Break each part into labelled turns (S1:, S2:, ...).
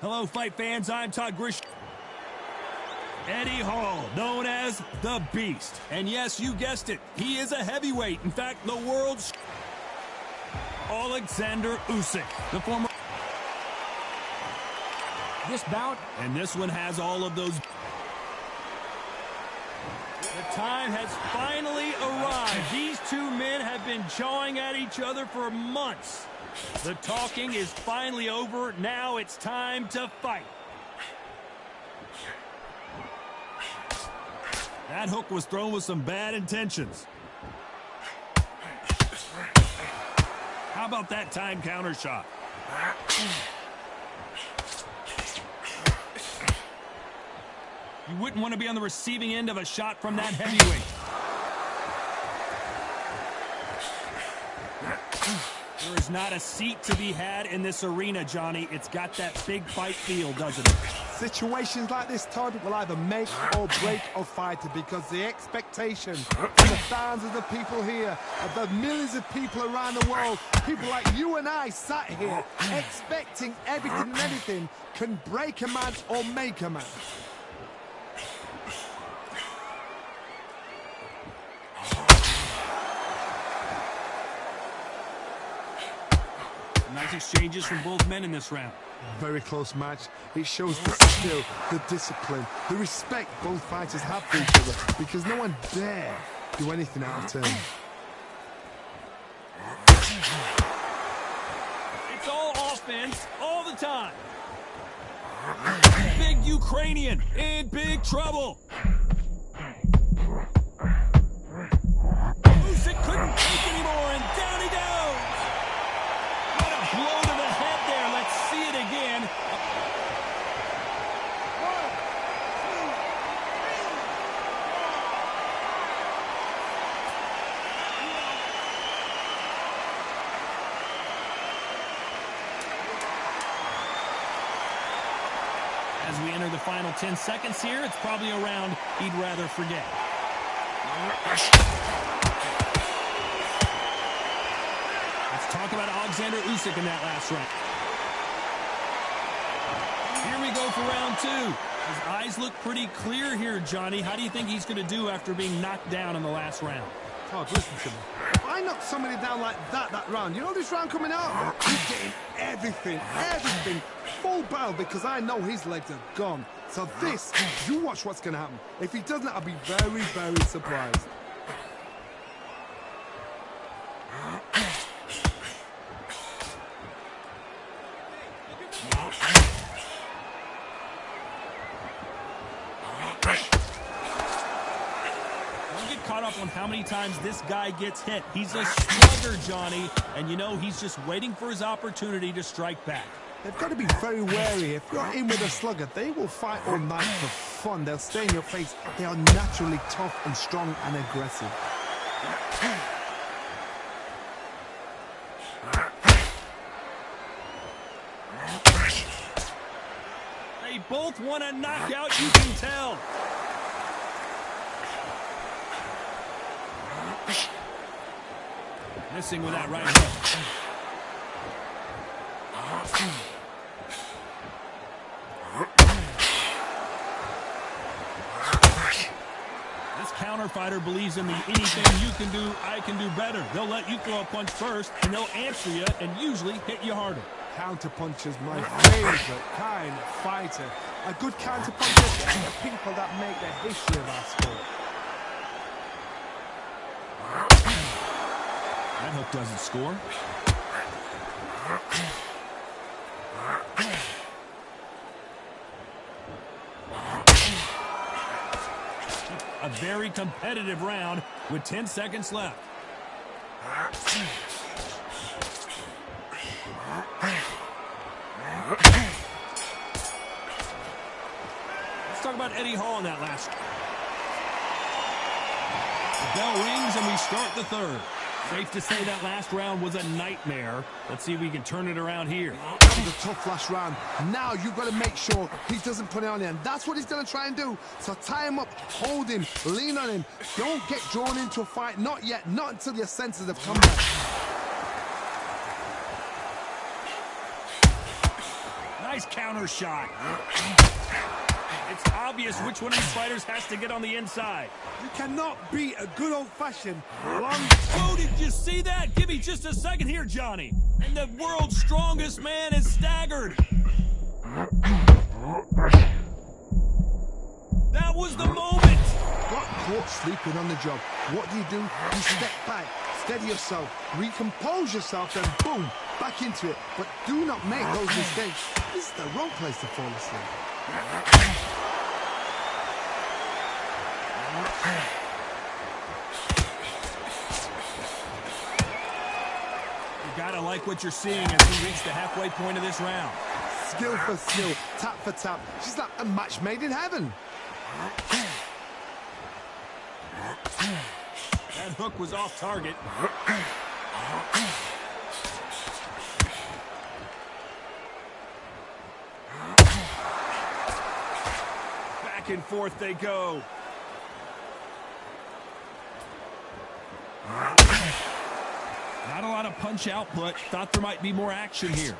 S1: Hello, fight fans. I'm Todd Grish. Eddie Hall, known as the Beast. And yes, you guessed it. He is a heavyweight. In fact, the world's Alexander Usyk, the former. This bout, and this one has all of those. The time has finally arrived. These two men have been jawing at each other for months. The talking is finally over. Now it's time to fight. That hook was thrown with some bad intentions. How about that time counter shot? You wouldn't want to be on the receiving end of a shot from that heavyweight. There is not a seat to be had in this arena, Johnny. It's got that big fight feel, doesn't it?
S2: Situations like this, Todd, will either make or break a fighter, because the expectation from the thousands of people here, of the millions of people around the world, people like you and I sat here expecting everything and anything, can break a man or make a man.
S1: Nice exchanges from both men in this round.
S2: Very close match. It shows the skill, the discipline, the respect both fighters have for each other, because no one dare do anything out of turn.
S1: It's all offense all the time. Big Ukrainian in big trouble. Usyk couldn't take anymore, and down he goes. What a blow to the head there. Let's see it again.
S2: 1, 2, 3.
S1: As we enter the final 10 seconds here, it's probably a round he'd rather forget. Let's talk about Alexander Usyk in that last round. Here we go for round 2. His eyes look pretty clear here, Johnny. How do you think he's going to do after being knocked down in the last round?
S2: Todd, listen to me. If I knock somebody down like that round, you know this round coming out? He's getting everything, full barrel, because I know his legs are gone. So this, you watch what's going to happen. If he doesn't, I'll be very, very surprised.
S1: Caught up on how many times this guy gets hit. He's a slugger, Johnny, and you know he's just waiting for his opportunity to strike back.
S2: They've got to be very wary. If you're in with a slugger, they will fight all night for fun. They'll stay in your face. They are naturally tough and strong and aggressive.
S1: They both want a knockout, you can tell. Missing with that right hook. This counter fighter believes in the anything you can do, I can do better. They'll let you throw a punch first, and they'll answer you and usually hit you harder.
S2: Counter punchers, my favorite kind of fighter. A good counter puncher are the people that make the history of our sport.
S1: That hook doesn't score. A very competitive round with 10 seconds left. Let's talk about Eddie Hall in that last. The bell rings and we start the third. Safe to say that last round was a nightmare. Let's see if we can turn it around here.
S2: It was a tough last round. Now you've got to make sure he doesn't put it on you, and that's what he's going to try and do. So tie him up, hold him, lean on him. Don't get drawn into a fight. Not yet. Not until your senses have come back.
S1: Nice counter shot. It's obvious which one of these fighters has to get on the inside.
S2: You cannot beat a good old-fashioned long...
S1: Oh, did you see that? Give me just a second here, Johnny. And the world's strongest man is staggered. That was the moment.
S2: Got caught sleeping on the job. What do? You step back, steady yourself, recompose yourself, and boom, back into it. But do not make those mistakes. This is the wrong place to fall asleep.
S1: You gotta like what you're seeing as we reach the halfway point of this round.
S2: Skill for skill, tap for tap. She's like a match made in heaven.
S1: That hook was off target. Back and forth they go. Not a lot of punch output. Thought there might be more action here.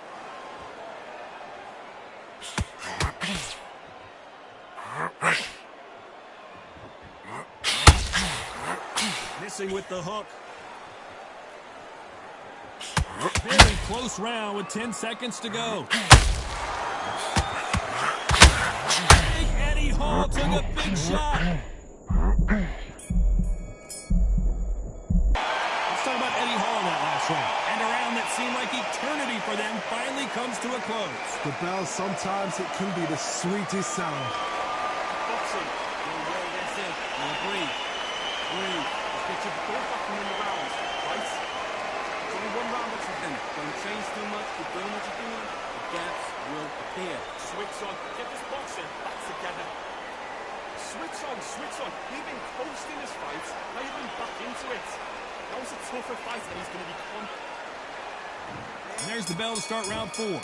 S1: Missing with the hook. Very close round with 10 seconds to go. Big Eddie Hall took a big shot. Let's talk about Eddie Hall in that last round. And a round that seemed like eternity for them finally comes to a close.
S2: The bell, sometimes it can be the sweetest sound.
S1: Boxing. You'll roll this in. You'll breathe. Breathe. Let's get you both up in the rounds, right? It's only one round or something. Don't change too much. Keep doing what you're doing. The gaps will appear. Switch on. Get this boxing back together. Switch on, switch on. He's been coasting his fights. Now you've been back into it. That was a tougher fight than he's going to become. And there's the bell to start round 4.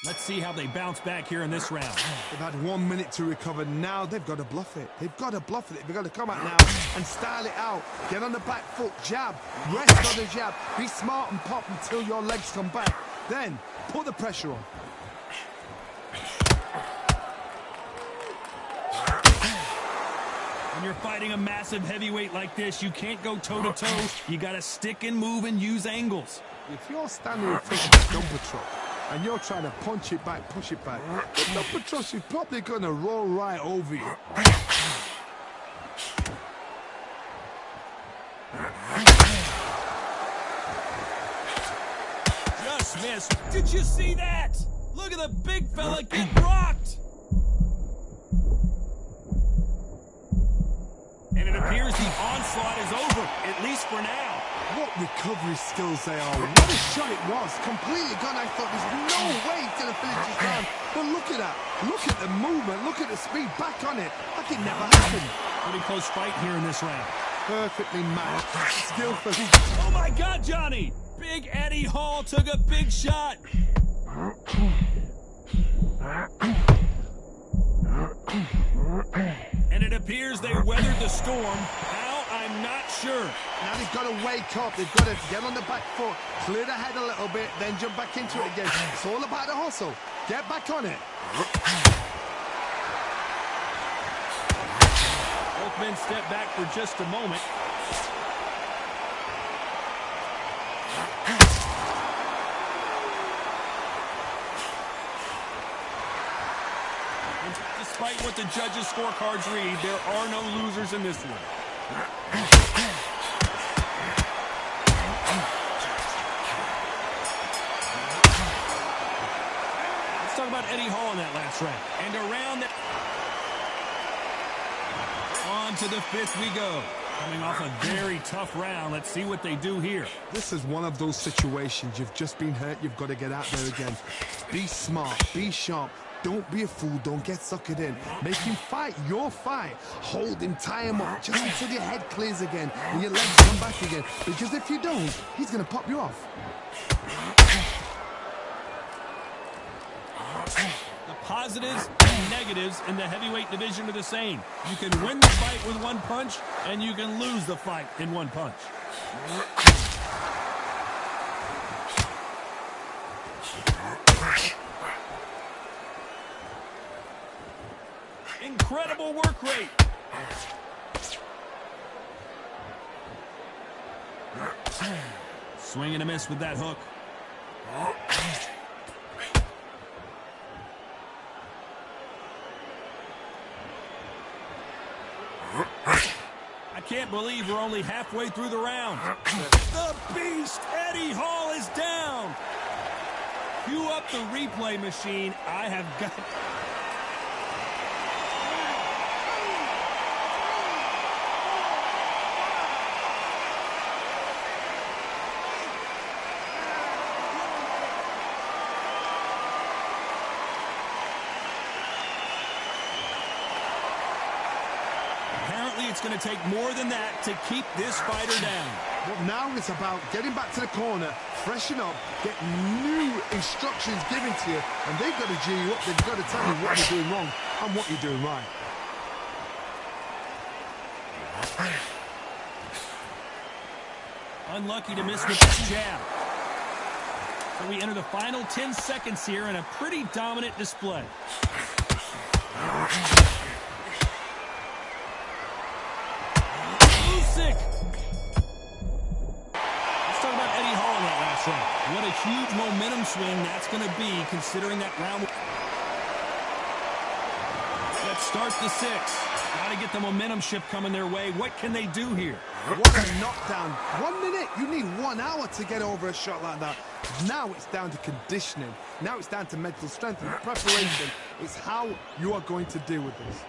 S1: Let's see how they bounce back here in this round.
S2: They've had 1 minute to recover. Now they've got to bluff it. They've got to bluff it. They've got to come out now and style it out. Get on the back foot, jab, rest on the jab. Be smart and pop until your legs come back. Then put the pressure on.
S1: When you're fighting a massive heavyweight like this, you can't go toe-to-toe. You got to stick and move and use angles.
S2: If you're standing in front of a dumper truck and you're trying to punch it back, push it back, the dumper truck is probably going to roll right over you.
S1: Just missed. Did you see that? Look at the big fella get rocked. And it appears the onslaught is over, at least for now.
S2: What recovery skills they are. What a shot it was. Completely gone. I thought there's no way he's going to finish this round. But look at that. Look at the movement. Look at the speed. Back on it. Like it never happened.
S1: Pretty close fight here in this round.
S2: Perfectly matched. Skillfully.
S1: Oh, my God, Johnny. Big Eddie Hall took a big shot. And it appears they weathered the storm. How? I'm not sure.
S2: Now they've got to wake up. They've got to get on the back foot, clear the head a little bit, then jump back into it again. It's all about the hustle. Get back on it.
S1: Both men step back for just a moment. And despite what the judges' scorecards read, there are no losers in this one. Let's talk about Eddie Hall in that last round. And around that... On to the 5th we go. Coming off a very tough round. Let's see what they do here.
S2: This is one of those situations. You've just been hurt. You've got to get out there again. Be smart. Be sharp. Don't be a fool. Don't get suckered in. Make him fight your fight. Hold him, tie him up, just until your head clears again and your legs come back again. Because if you don't, he's going to pop you off.
S1: The
S3: positives and negatives in the heavyweight division are the same. You can win the fight with one punch, and you can lose the fight in one punch. Incredible work rate. Swing and a miss with that hook. I can't believe we're only halfway through the round. The beast, Eddie Hall, is down. Cue up the replay machine. I have got... It's going to take more than that to keep this fighter down.
S2: But now it's about getting back to the corner, freshen up, get new instructions given to you, and they've got to G you up. They've got to tell you what you're doing wrong and what you're doing right.
S3: Unlucky to miss with that jab. So we enter the final 10 seconds here in a pretty dominant display. Sick. Let's talk about Eddie Hall in that last round. What a huge momentum swing that's going to be, considering that round. Let's start the 6. Got to get the momentum shift coming their way. What can they do here?
S2: What a knockdown. 1 minute. You need 1 hour to get over a shot like that. Now it's down to conditioning. Now it's down to mental strength and preparation. It's how you are going to deal with this.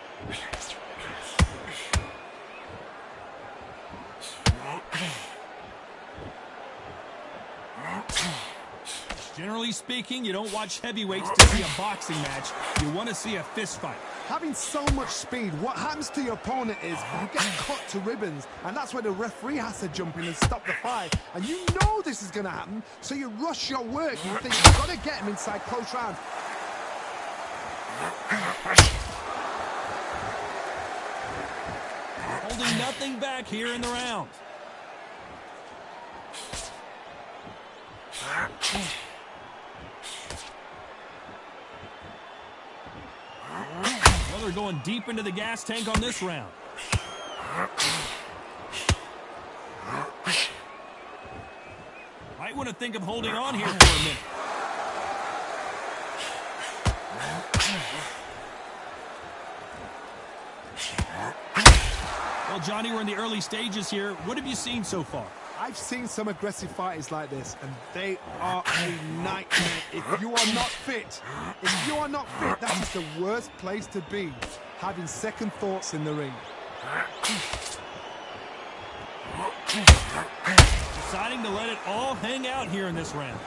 S3: Generally speaking, you don't watch heavyweights to see a boxing match. You want to see a fist fight.
S2: Having so much speed, what happens to your opponent is you get cut to ribbons, and that's where the referee has to jump in and stop the fight. And you know this is going to happen, so you rush your work. You think you've got to get him inside close rounds.
S3: Holding nothing back here in the round. Well, they're going deep into the gas tank on this round. Might want to think of holding on here for a minute. Well, Johnny, we're in the early stages here. What have you seen so far?
S2: I've seen some aggressive fighters like this, and they are a nightmare. If you are not fit, that is the worst place to be, having second thoughts in the ring.
S3: Deciding to let it all hang out here in this round.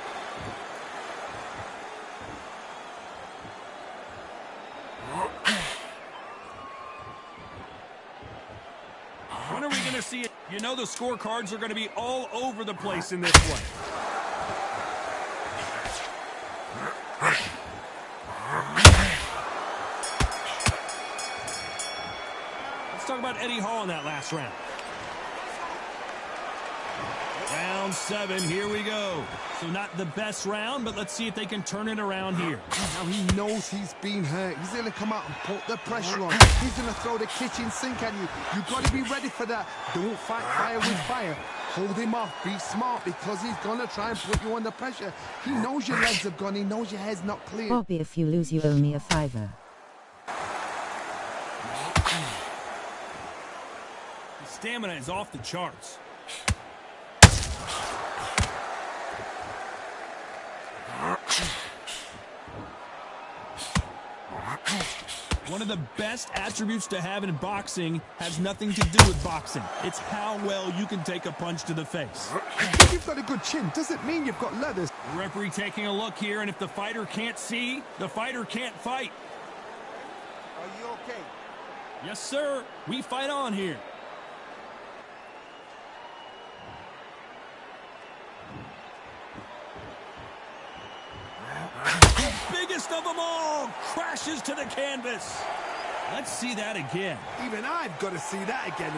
S3: When are we going to see it? You know the scorecards are going to be all over the place in this one. Let's talk about Eddie Hall in that last round. Round 7, here we go. So not the best round, but let's see if they can turn it around here.
S2: Now he knows he's been hurt. He's going to come out and put the pressure on. He's going to throw the kitchen sink at you. You've got to be ready for that. Don't fight fire with fire. Hold him off. Be smart, because he's going to try and put you under pressure. He knows your legs have gone. He knows your head's not clear.
S4: Bobby, if you lose, you owe me a $5.
S3: His stamina is off the charts. One of the best attributes to have in boxing has nothing to do with boxing. It's how well you can take a punch to the face.
S2: If you've got a good chin, doesn't mean you've got leathers.
S3: The referee taking a look here, and if the fighter can't see, the fighter can't fight.
S2: Are you okay?
S3: Yes, sir. We fight on here. biggest of them all crashes to the canvas. Let's see that again.
S2: Even I've got to see that again.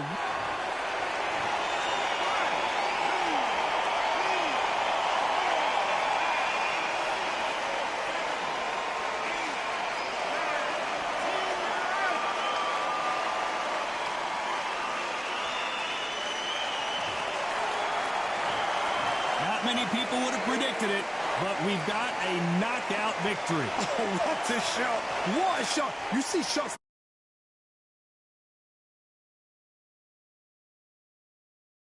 S3: Not many people would have predicted it, but we've got a knockout victory.
S2: Oh, what a shot. What a shot. You see shots